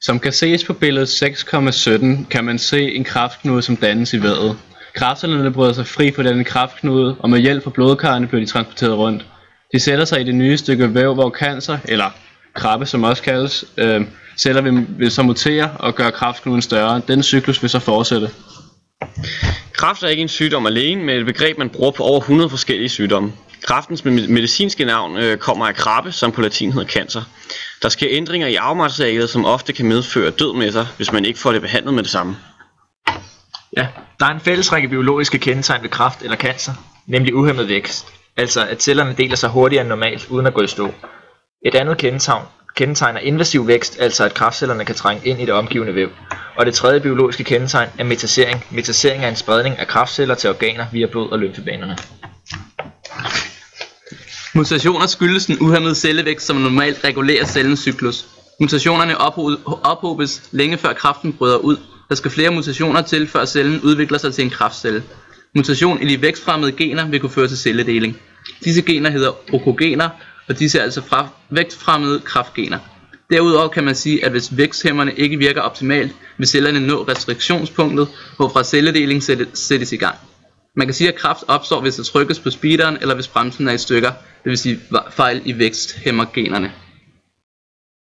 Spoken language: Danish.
Som kan ses på billedet 6,17 kan man se en kræftknude, som dannes i vævet. Kræftcellerne bryder sig fri på denne kræftknude, og med hjælp fra blodkarrene bliver de transporteret rundt. De sætter sig i det nye stykke væv, hvor cancer, eller krabbe som også kaldes, celler vil så mutere og gøre kræftknuden større. Den cyklus vil så fortsætte. Kræft er ikke en sygdom alene, men et begreb man bruger på over 100 forskellige sygdomme. Kræftens medicinske navn kommer af krabbe, som på latin hedder cancer. Der sker ændringer i arvematerialet, som ofte kan medføre død med sig, hvis man ikke får det behandlet med det samme. Ja, der er en fælles række biologiske kendetegn ved kræft eller cancer, nemlig uhæmmet vækst, altså at cellerne deler sig hurtigere end normalt uden at gå i stå. Et andet kendetegn er invasiv vækst, altså at kræftcellerne kan trænge ind i det omgivende væv. Og det tredje biologiske kendetegn er metasering. Metasering er en spredning af kræftceller til organer via blod- og lymfebanerne. Mutationer skyldes den uhæmmede cellevækst, som normalt regulerer cellens cyklus. Mutationerne ophobes længe før kræften bryder ud. Der skal flere mutationer til, før cellen udvikler sig til en kræftcelle. Mutation i de vækstfremmede gener vil kunne føre til celledeling. Disse gener hedder onkogener, og disse er altså vækstfremmede kræftgener. Derudover kan man sige, at hvis væksthæmmerne ikke virker optimalt, vil cellerne nå restriktionspunktet, hvorfra celledeling sættes i gang. Man kan sige, at kræft opstår, hvis der trykkes på speederen, eller hvis bremsen er i stykker, det vil sige fejl i væksthæmmergenerne.